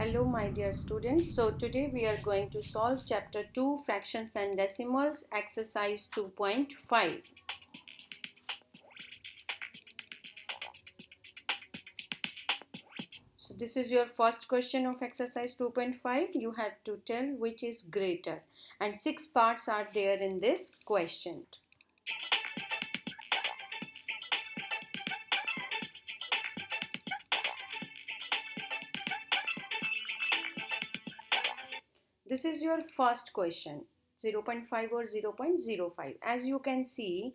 Hello my dear students. So today we are going to solve chapter 2 fractions and decimals exercise 2.5. So this is your first question of exercise 2.5. You have to tell which is greater and 6 parts are there in this question. This is your first question 0.5 or 0.05. As you can see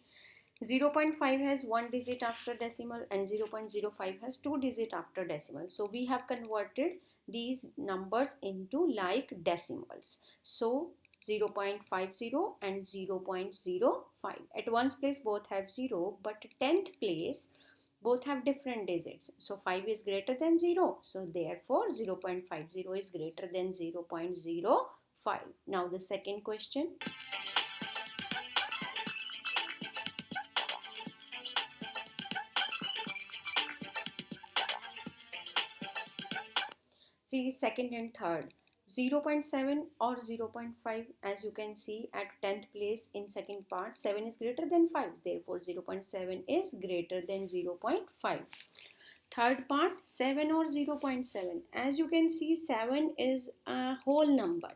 0.5 has one digit after decimal and 0.05 has two digits after decimal. So we have converted these numbers into like decimals. So 0.50 and 0.05. At one's place both have 0 but 10th place both have different digits. So 5 is greater than 0. So therefore 0.50 is greater than 0.05. Now the second question. See second and third. 0.7 or 0.5, as you can see at 10th place in second part 7 is greater than 5, therefore 0.7 is greater than 0.5. Third part 7 or 0.7, as you can see 7 is a whole number,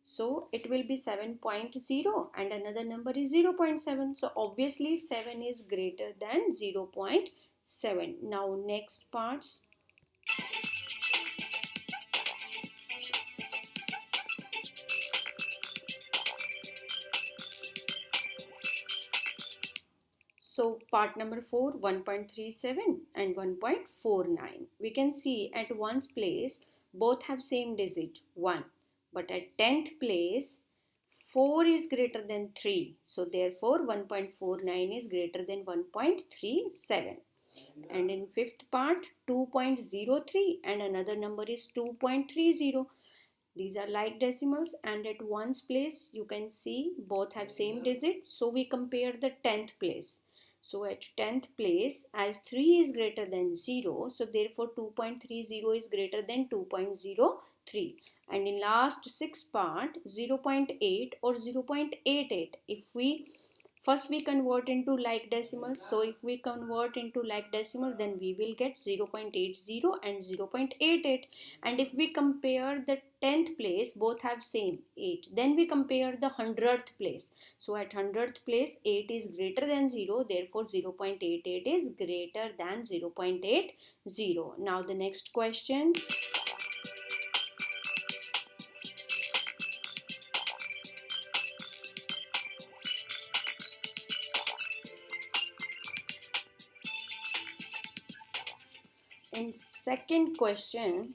so it will be 7.0 and another number is 0.7, so obviously 7 is greater than 0.7. Now next parts. So part number 4, 1.37 and 1.49. We can see at one's place both have same digit 1, but at 10th place 4 is greater than 3. So therefore 1.49 is greater than 1.37. And in fifth part 2.03 and another number is 2.30. These are like decimals and at one's place you can see both have same digit. So we compare the 10th place. So at 10th place as 3 is greater than 0. So therefore 2.30 is greater than 2.03. And in last 6 part 0.8 or 0.88. First we convert into like decimals. So if we convert into like decimal then we will get 0.80 and 0.88. And if we compare the 10th place both have same 8. Then we compare the 100th place. So at 100th place 8 is greater than 0. Therefore 0.88 is greater than 0.80. Now the next question. In second question,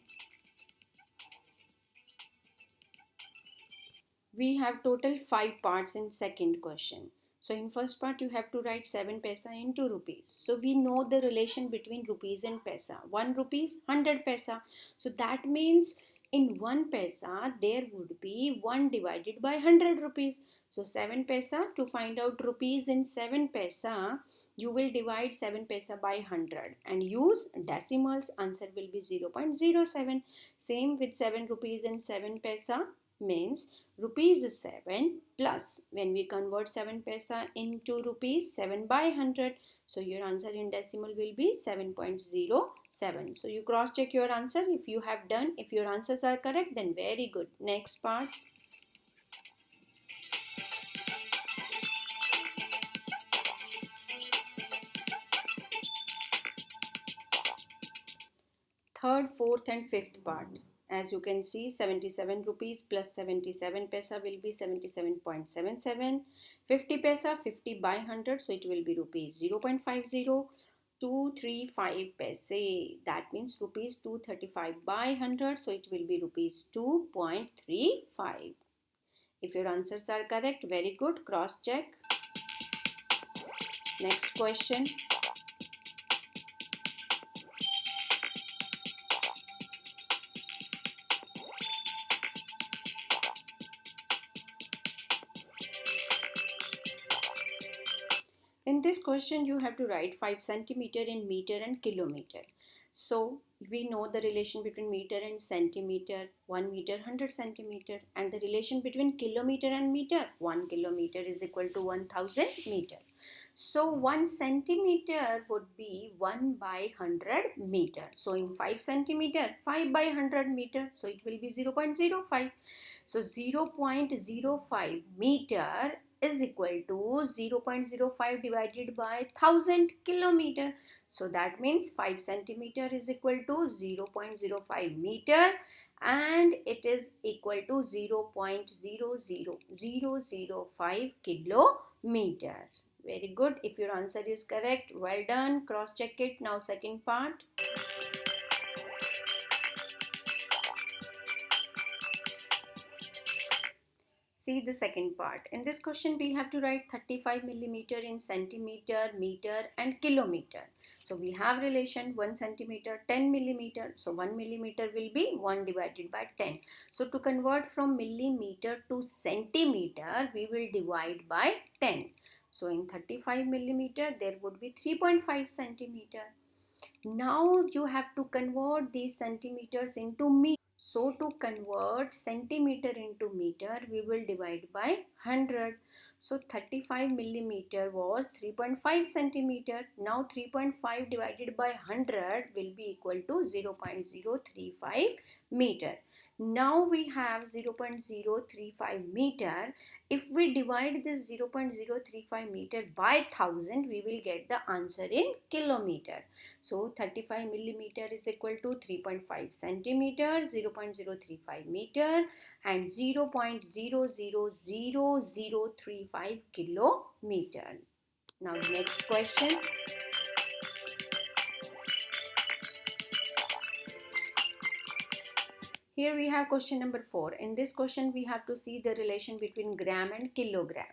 we have total 5 parts in second question. So in first part you have to write 7 paisa into rupees. So we know the relation between rupees and paisa. 1 rupees 100 paisa. So that means in 1 paisa there would be 1 divided by 100 rupees. So 7 paisa, to find out rupees in 7 paisa you will divide 7 paisa by 100 and use decimals. Answer will be 0.07. Same with 7 rupees and 7 paisa means rupees 7 plus, when we convert 7 paisa into rupees, 7 by 100. So your answer in decimal will be 7.07. So you cross check your answer if you have done. If your answers are correct then very good. Next parts. Third, fourth and fifth part. As you can see 77 rupees plus 77 paisa will be 77.77. 50 paisa 50 by 100, so it will be rupees 0.50. 235 paise, that means rupees 235 by 100, so it will be rupees 2.35. If your answers are correct, very good, cross check. Next question. In this question you have to write 5 centimeter in meter and kilometer. So we know the relation between meter and centimeter, 1 meter 100 centimeter, and the relation between kilometer and meter, 1 kilometer is equal to 1000 meter. So 1 centimeter would be 1 by 100 meter. So in 5 centimeter, 5 by 100 meter, so it will be 0.05. So 0.05 meter is equal to 0.05 divided by 1000 kilometer. So that means 5 centimeter is equal to 0.05 meter, and it is equal to 0.00005 kilometer. Very good. If your answer is correct, well done. Cross check it. Now second part. See the second part. In this question, we have to write 35 millimeter in centimeter, meter and kilometer. So we have relation 1 centimeter, 10 millimeter. So 1 millimeter will be 1 divided by 10. So to convert from millimeter to centimeter, we will divide by 10. So in 35 millimeter, there would be 3.5 centimeter. Now you have to convert these centimeters into meters. So to convert centimeter into meter, we will divide by 100. So 35 millimeter was 3.5 centimeter. Now 3.5 divided by 100 will be equal to 0.035 meter. Now we have 0.035 meter. If we divide this 0.035 meter by 1000, we will get the answer in kilometer. So 35 millimeter is equal to 3.5 centimeter, 0.035 meter and 0.00035 kilometer. Now next question. Here we have question number 4. In this question we have to see the relation between gram and kilogram.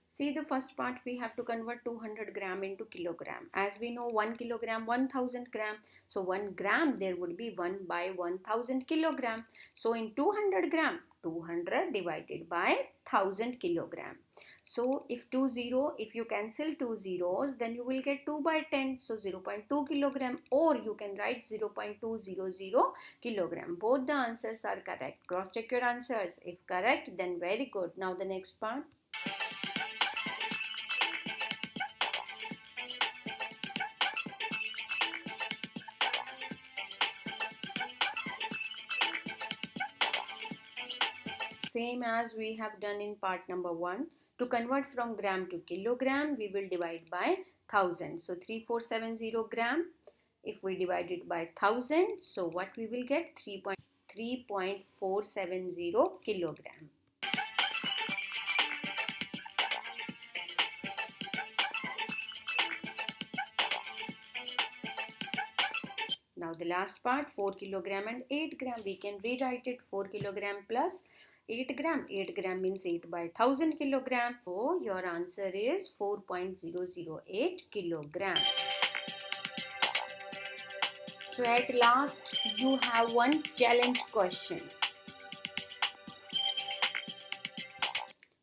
See the first part, we have to convert 200 gram into kilogram. As we know 1 kilogram 1000 gram. So 1 gram there would be 1 by 1000 kilogram. So in 200 gram, 200 divided by 1000 kilogram. So if you cancel 2 zeros, then you will get 2 by 10. So 0.2 kilogram, or you can write 0.200 kilogram. Both the answers are correct. Cross check your answers. If correct, then very good. Now the next part. Same as we have done in part number 1. To convert from gram to kilogram, we will divide by 1000. So 3470 gram. If we divide it by 1000, so what we will get? 3.470 kilogram. Now the last part, 4 kilogram and 8 gram. We can rewrite it 4 kilogram plus 8 gram. 8 gram means 8 by 1000 kilogram. So your answer is 4.008 kilogram. So at last you have one challenge question.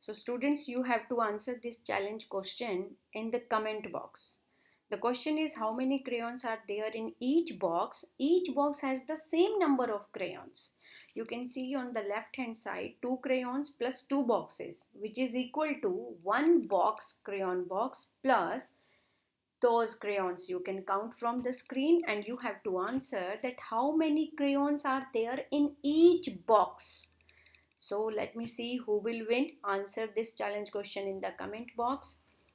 So students, you have to answer this challenge question in the comment box. The question is, how many crayons are there in each box? Each box has the same number of crayons. You can see on the left hand side 2 crayons plus 2 boxes, which is equal to 1 box, crayon box, plus those crayons. You can count from the screen and you have to answer that how many crayons are there in each box. So let me see who will win. Answer this challenge question in the comment box.